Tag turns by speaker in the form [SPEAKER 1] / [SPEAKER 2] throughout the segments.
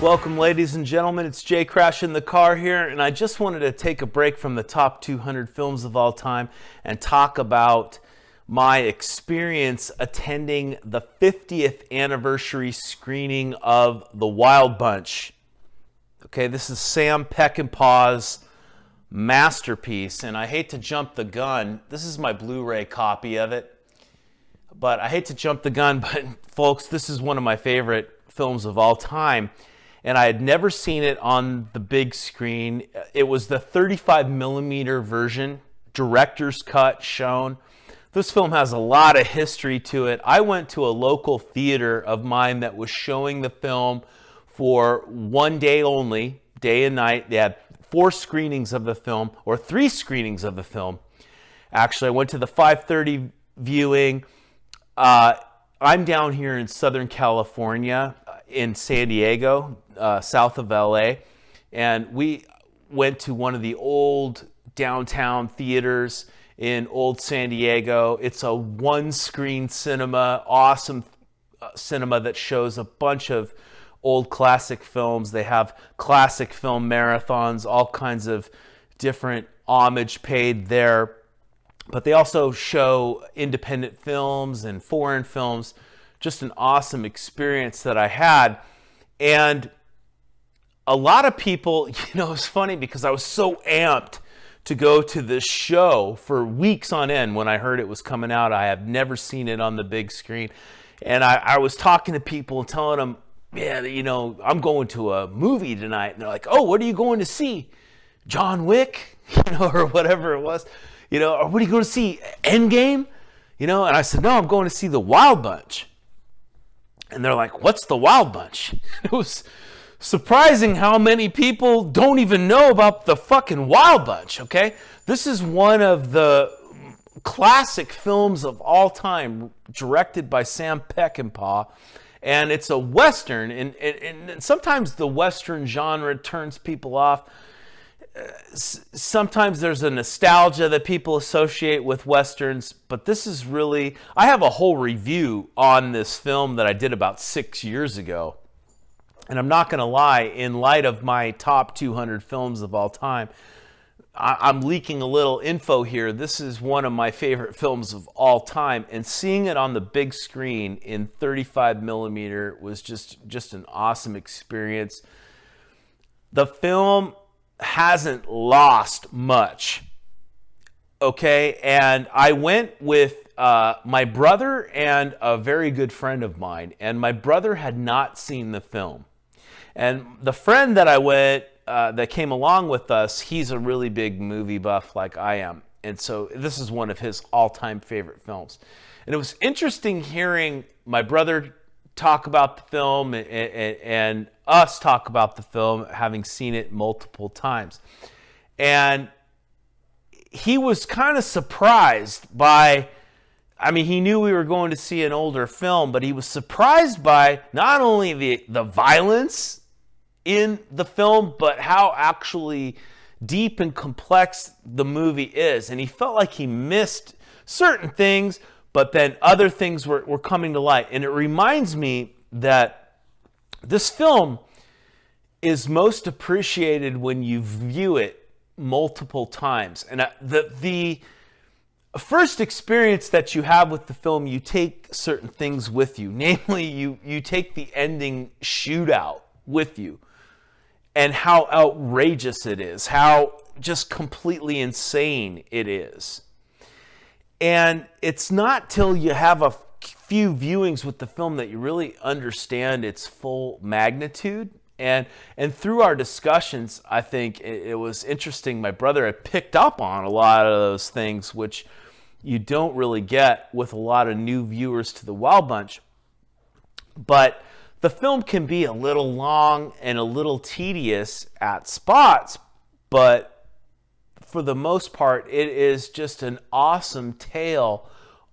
[SPEAKER 1] Welcome, ladies and gentlemen. It's Jcrashinthecar here, and I just wanted to take a break from the top 200 films of all time and talk about my experience attending the 50th anniversary screening of The Wild Bunch. Okay, this is Sam Peckinpah's masterpiece, and I hate to jump the gun. This is my Blu-ray copy of it, but I hate to jump the gun, but folks, this is one of my favorite films of all time. And I had never seen it on the big screen. It was the 35 millimeter version, director's cut shown. This film has a lot of history to it. I went to a local theater of mine that was showing the film for one day only, day and night. They had 4 screenings of the film, or 3 screenings of the film. Actually, I went to the 5:30 viewing. I'm down here in Southern California, in San Diego, south of LA, and we went to one of the old downtown theaters in old San Diego. It's a one-screen cinema, awesome cinema that shows a bunch of old classic films. They have classic film marathons, all kinds of different homage paid there, but they also show independent films and foreign films. Just an awesome experience that I had. And a lot of people, it's funny because I was so amped to go to this show for weeks on end when I heard it was coming out. I have never seen it on the big screen. And I was talking to people and telling them, yeah, I'm going to a movie tonight. And they're like, oh, what are you going to see? John Wick? Or whatever it was. Or what are you going to see? Endgame? And I said, no, I'm going to see The Wild Bunch. And they're like, what's The Wild Bunch? It was surprising how many people don't even know about the fucking Wild Bunch, okay? This is one of the classic films of all time, directed by Sam Peckinpah. And it's a Western, and sometimes the Western genre turns people off. Sometimes there's a nostalgia that people associate with Westerns, but this is really, I have a whole review on this film that I did about 6 years ago. And I'm not going to lie, in light of my top 200 films of all time, I'm leaking a little info here. This is one of my favorite films of all time, and seeing it on the big screen in 35 millimeter was just an awesome experience. The film hasn't lost much, okay? And I went with my brother and a very good friend of mine, and my brother had not seen the film. And the friend that I went, that came along with us, he's a really big movie buff like I am, and so this is one of his all-time favorite films. And it was interesting hearing my brother talk about the film and us talk about the film, having seen it multiple times. And he was kind of surprised by, he knew we were going to see an older film, but he was surprised by not only the violence in the film, but how actually deep and complex the movie is. And he felt like he missed certain things, but then other things were coming to light. And it reminds me that this film is most appreciated when you view it multiple times. And the first experience that you have with the film, you take certain things with you. Namely, you take the ending shootout with you and how outrageous it is, how just completely insane it is. And it's not till you have a few viewings with the film that you really understand its full magnitude. And through our discussions, I think it was interesting. My brother had picked up on a lot of those things, which you don't really get with a lot of new viewers to The Wild Bunch. But the film can be a little long and a little tedious at spots, but for the most part, it is just an awesome tale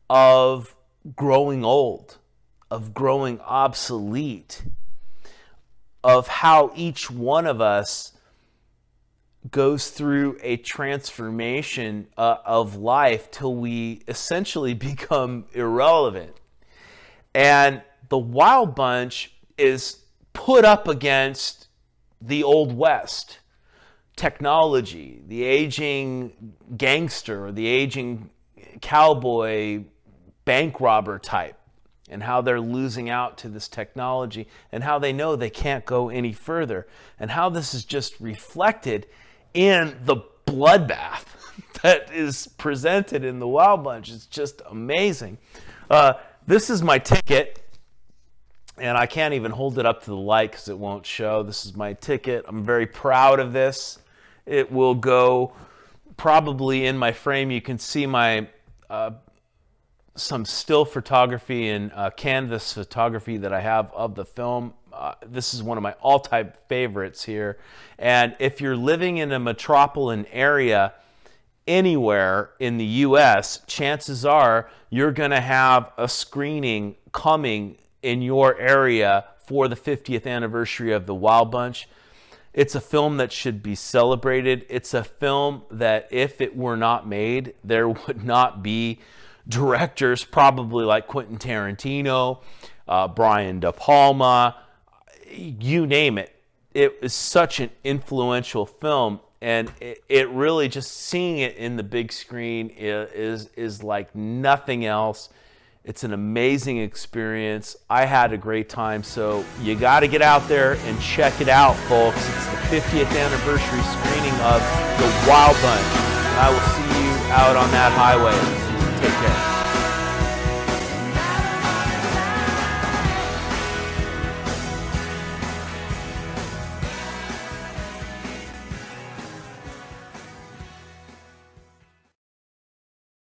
[SPEAKER 1] of growing old, of growing obsolete, of how each one of us goes through a transformation of life till we essentially become irrelevant. And The Wild Bunch is put up against the Old West technology, the aging gangster, or the aging cowboy bank robber type, and how they're losing out to this technology, and how they know they can't go any further, and how this is just reflected in the bloodbath that is presented in the Wild Bunch. It's just amazing. This is my ticket, and I can't even hold it up to the light because it won't show. This is my ticket. I'm very proud of this. It will go probably in my frame. You can see my some still photography and canvas photography that I have of the film. This is one of my all-time favorites here. And if you're living in a metropolitan area anywhere in the U.S., chances are you're going to have a screening coming in your area for the 50th anniversary of the Wild Bunch. It's a film that should be celebrated. It's a film that if it were not made, there would not be directors probably like Quentin Tarantino, Brian De Palma, you name it. It is such an influential film, and it really, just seeing it in the big screen is like nothing else. It's an amazing experience. I had a great time, so you got to get out there and check it out, folks. It's the 50th anniversary screening of The Wild Bunch. And I will see you out on that highway. Take care.